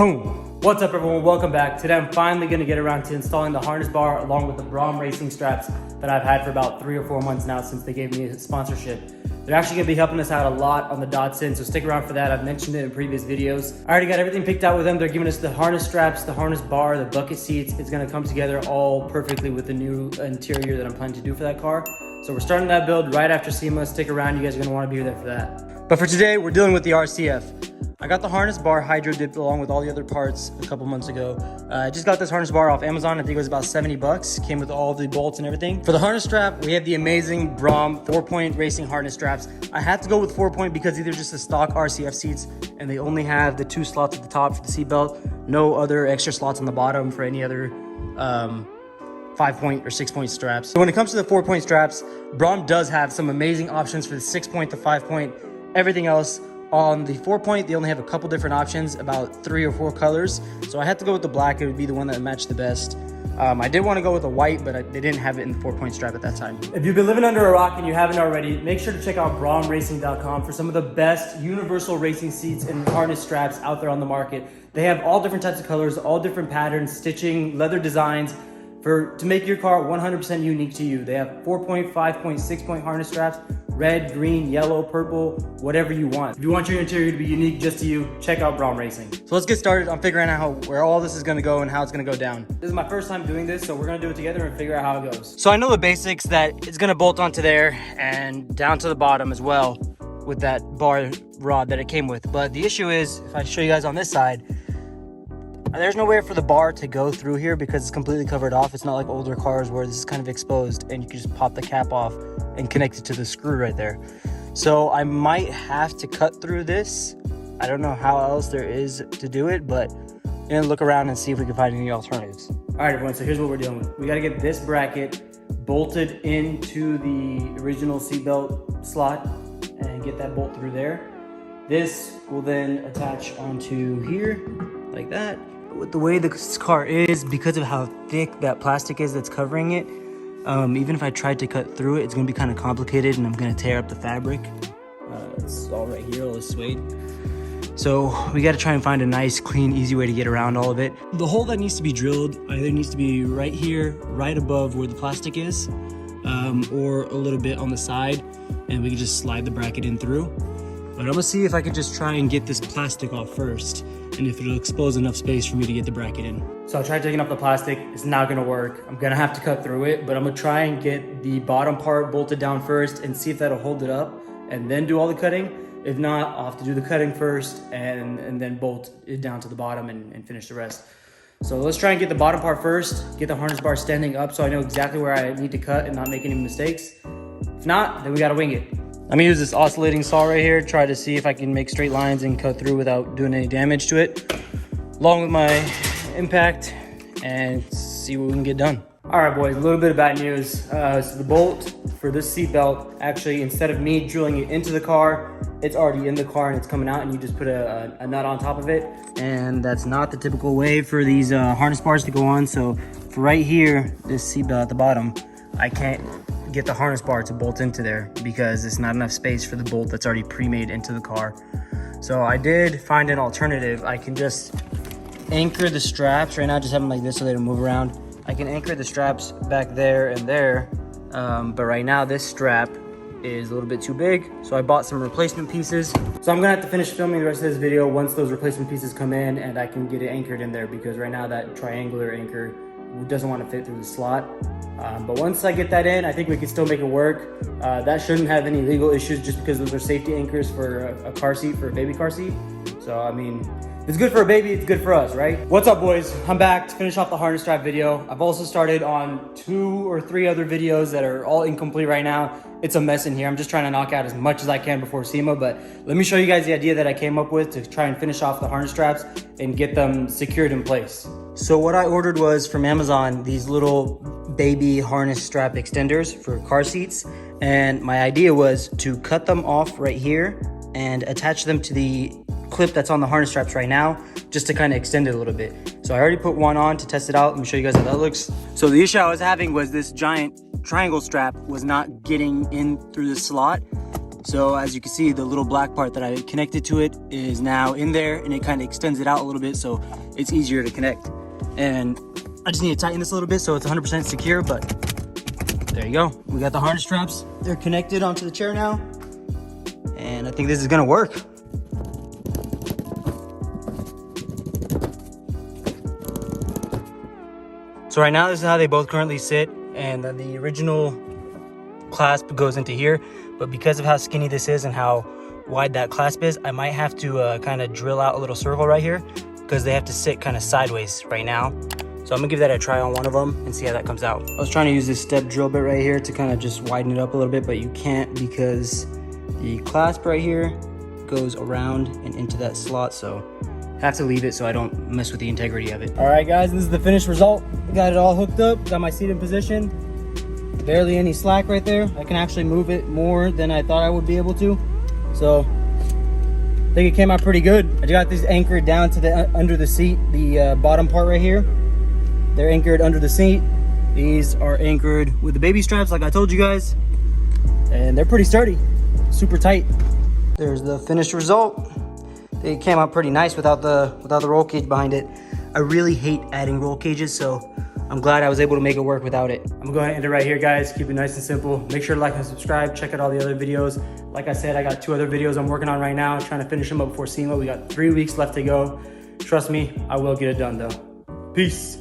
Boom! What's up everyone, welcome back. Today I'm finally going to get around to installing the harness bar along with the Braum racing straps that I've had for about 3 or 4 months now since they gave me a sponsorship. They're actually going to be helping us out a lot on the Dodson, so stick around for that. I've mentioned it in previous videos. I already got everything picked out with them. They're giving us the harness straps, the harness bar, the bucket seats. It's going to come together all perfectly with the new interior that I'm planning to do for that car. So we're starting that build right after SEMA. Stick around, you guys are going to want to be there for that. But for today, we're dealing with the RCF. I got the harness bar hydro dipped along with all the other parts a couple months ago. I just got this harness bar off Amazon. I think it was about 70 bucks. Came with all the bolts and everything. For the harness strap, we have the amazing Braum 4-point racing harness straps. I had to go with 4-point because these are just the stock RCF seats and they only have the 2 slots at the top for the seat belt. No other extra slots on the bottom for any other 5-point or 6-point straps. So when it comes to the 4-point straps, Braum does have some amazing options for the 6-point, the 5-point, everything else. On the 4-point, they only have a couple different options, about 3 or 4 colors. So I had to go with the black. It would be the one that matched the best. I did want to go with the white, but they didn't have it in the 4-point strap at that time. If you've been living under a rock and you haven't already, make sure to check out BraumRacing.com for some of the best universal racing seats and harness straps out there on the market. They have all different types of colors, all different patterns, stitching, leather designs, to make your car 100% unique to you. They have 4-point, 5-point, 6-point harness straps, red, green, yellow, purple, whatever you want. If you want your interior to be unique just to you, check out Braum Racing. So let's get started on figuring out where all this is gonna go and how it's gonna go down. This is my first time doing this, so we're gonna do it together and figure out how it goes. So I know the basics, that it's gonna bolt onto there and down to the bottom as well with that bar rod that it came with. But the issue is, if I show you guys on this side, there's no way for the bar to go through here because it's completely covered off. It's not like older cars where this is kind of exposed and you can just pop the cap off and connect it to the screw right there. So I might have to cut through this. I don't know how else there is to do it, but we're gonna look around and see if we can find any alternatives. All right, everyone, so here's what we're dealing with. We gotta get this bracket bolted into the original seatbelt slot and get that bolt through there. This will then attach onto here like that. With the way this car is, because of how thick that plastic is that's covering it, even if I tried to cut through it, it's gonna be kind of complicated and I'm gonna tear up the fabric. It's all right here, all this suede. So we gotta try and find a nice, clean, easy way to get around all of it. The hole that needs to be drilled either needs to be right here, right above where the plastic is, or a little bit on the side, and we can just slide the bracket in through. But I'm gonna see if I can just try and get this plastic off first, and if it'll expose enough space for me to get the bracket in. So I tried taking off the plastic, it's not gonna work. I'm gonna have to cut through it, but I'm gonna try and get the bottom part bolted down first and see if that'll hold it up and then do all the cutting. If not, I'll have to do the cutting first and then bolt it down to the bottom and finish the rest. So let's try and get the bottom part first, get the harness bar standing up so I know exactly where I need to cut and not make any mistakes. If not, then we gotta wing it. I'm gonna use this oscillating saw right here, try to see if I can make straight lines and cut through without doing any damage to it, along with my impact, and see what we can get done. All right, boys, a little bit of bad news. So the bolt for this seat belt, actually, instead of me drilling it into the car, it's already in the car and it's coming out and you just put a nut on top of it. And that's not the typical way for these harness bars to go on. So for right here, this seat belt at the bottom, I can't get the harness bar to bolt into there because it's not enough space for the bolt that's already pre-made into the car. So I did find an alternative. I can just anchor the straps right now, just have them like this so they don't move around. I can anchor the straps back there and there, but right now this strap is a little bit too big, so I bought some replacement pieces. So I'm gonna have to finish filming the rest of this video once those replacement pieces come in and I can get it anchored in there, because right now that triangular anchor doesn't want to fit through the slot. But once I get that in, I think we can still make it work. That shouldn't have any legal issues just because those are safety anchors for a car seat, for a baby car seat. So, I mean, if it's good for a baby, it's good for us, right? What's up, boys? I'm back to finish off the harness strap video. I've also started on 2 or 3 other videos that are all incomplete right now. It's a mess in here. I'm just trying to knock out as much as I can before SEMA, but let me show you guys the idea that I came up with to try and finish off the harness straps and get them secured in place. So what I ordered was from Amazon, these little baby harness strap extenders for car seats. And my idea was to cut them off right here and attach them to the clip that's on the harness straps right now, just to kind of extend it a little bit. So I already put one on to test it out. Let me show you guys how that looks. So the issue I was having was this giant triangle strap was not getting in through the slot. So as you can see, the little black part that I connected to it is now in there, and it kind of extends it out a little bit so it's easier to connect. And I just need to tighten this a little bit so it's 100% secure, but there you go. We got the harness straps. They're connected onto the chair now, and I think this is gonna work. So right now, this is how they both currently sit, and then the original clasp goes into here, but because of how skinny this is and how wide that clasp is, I might have to kind of drill out a little circle right here because they have to sit kind of sideways right now. So I'm gonna give that a try on one of them and see how that comes out. I was trying to use this step drill bit right here to kind of just widen it up a little bit, but you can't because the clasp right here goes around and into that slot, so I have to leave it so I don't mess with the integrity of it. All right, guys, this is the finished result. Got it all hooked up, got my seat in position. Barely any slack right there. I can actually move it more than I thought I would be able to. So I think it came out pretty good. I got these anchored down to the under the seat, the bottom part right here. They're anchored under the seat. These are anchored with the baby straps like I told you guys. And they're pretty sturdy, super tight. There's the finished result. It came out pretty nice without the roll cage behind it. I really hate adding roll cages, so I'm glad I was able to make it work without it. I'm gonna go ahead and end it right here, guys. Keep it nice and simple. Make sure to like and subscribe. Check out all the other videos. Like I said, I got 2 other videos I'm working on right now, trying to finish them up before SEMA. We got 3 weeks left to go. Trust me, I will get it done though. Peace.